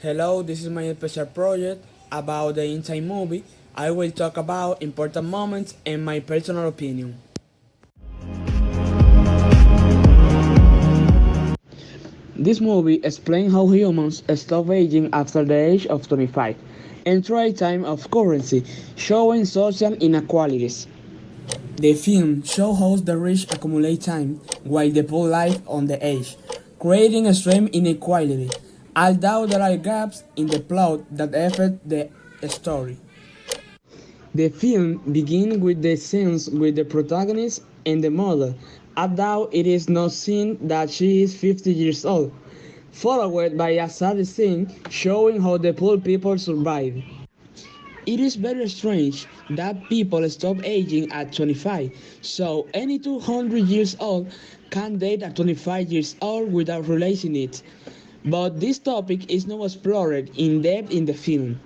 Hello, this is my special project about the Inside movie. I will talk about important moments and my personal opinion. This movie explains how humans stop aging after the age of 25 and try time of currency, showing social inequalities. The film shows how the rich accumulate time while the poor live on the edge, creating extreme inequality. Although there are gaps in the plot that affect the story. The film begins with the scenes with the protagonist and the model, although it is not seen that she is 50 years old, followed by a sad scene showing how the poor people survive. It is very strange that people stop aging at 25, so any 200 years old can date at 25 years old without realizing it. But this topic is not explored in depth in the film.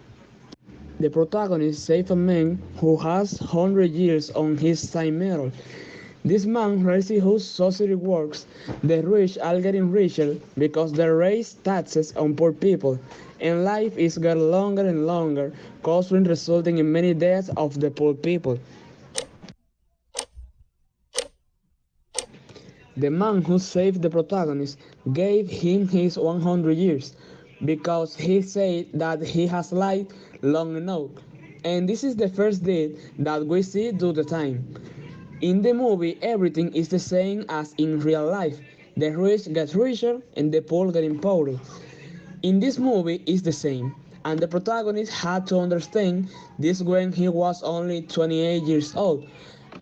The protagonist saves a man who has 100 years on his time medal. This man realizes how society works. The rich are getting richer because they raise taxes on poor people, and life is getting longer and longer, causing resulting in many deaths of the poor people. The man who saved the protagonist gave him his 100 years because he said that he has lived long enough. And this is the first deed that we see due to time. In the movie, everything is the same as in real life. The rich get richer and the poor getting poorer. In this movie, it's the same. And the protagonist had to understand this when he was only 28 years old.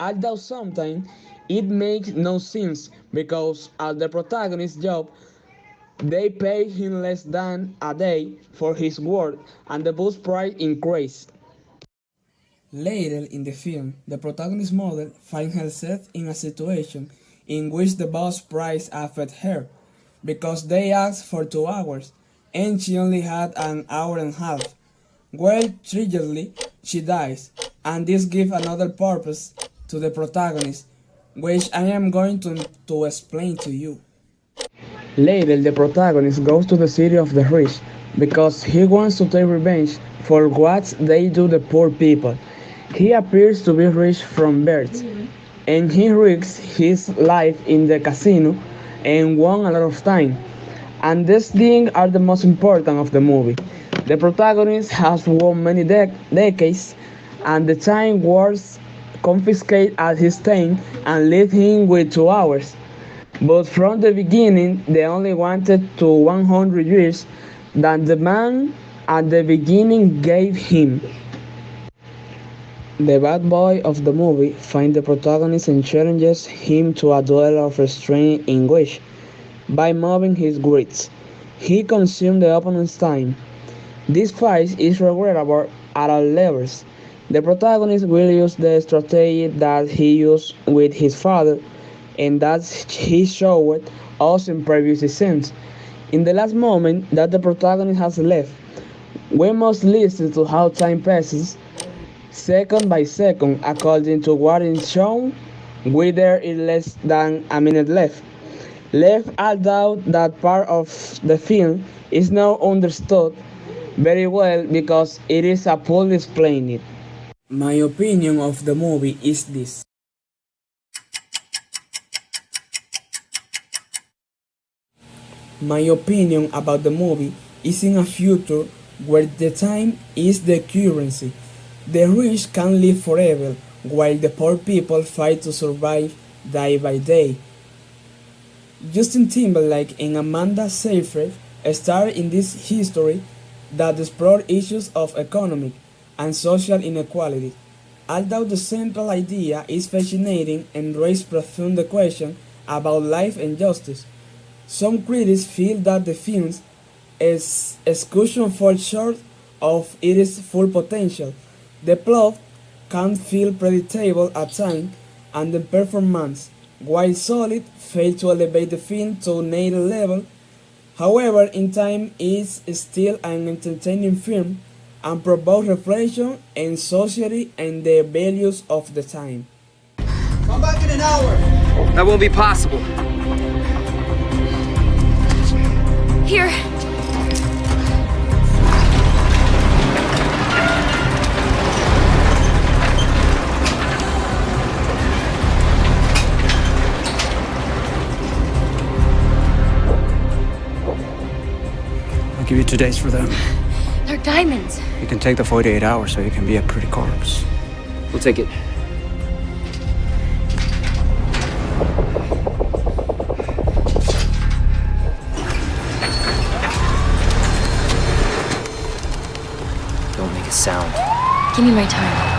Although sometimes it makes no sense because at the protagonist's job, they pay him less than a day for his work and the bus price increased. Later in the film, the protagonist's mother finds herself in a situation in which the bus price affects her because they asked for 2 hours and she only had an hour and a half. Well, tragically, she dies, and this gives another purpose to the protagonist, which I am going to explain to you. Later, the protagonist goes to the city of the rich because he wants to take revenge for what they do to the poor people. He appears to be rich from birth, and he risks his life in the casino and won a lot of time. And these things are the most important of the movie. The protagonist has won many decades, and the time wars confiscate at his time and leave him with 2 hours. But from the beginning, they only wanted to 100 years that the man at the beginning gave him. The bad boy of the movie finds the protagonist and challenges him to a duel of restraint in which, by moving his grids, he consumes the opponent's time. This fight is regrettable at all levels. The protagonist will use the strategy that he used with his father and that he showed us in previous scenes. In the last moment that the protagonist has left, we must listen to how time passes, second by second, according to what is shown, with there is less than a minute left. Left out that part of the film is not understood very well because it is a poorly explained. My opinion of the movie is this. My opinion about the movie is in a future where the time is the currency. The rich can live forever while the poor people fight to survive day by day. Justin Timberlake and Amanda Seyfried starred in this history that explored issues of economic and social inequality. Although the central idea is fascinating and raises profound questions about life and justice, some critics feel that the film's execution falls short of its full potential. The plot can feel predictable at times, and the performance, while solid, failed to elevate the film to another level. However, in time is still an entertaining film and provokes reflection on society and the values of the time. Come back in an hour. That won't be possible. Here. give you 2 days for them. They're diamonds. You can take the 48 hours so you can be a pretty corpse. We'll take it. Don't make a sound. Give me my time.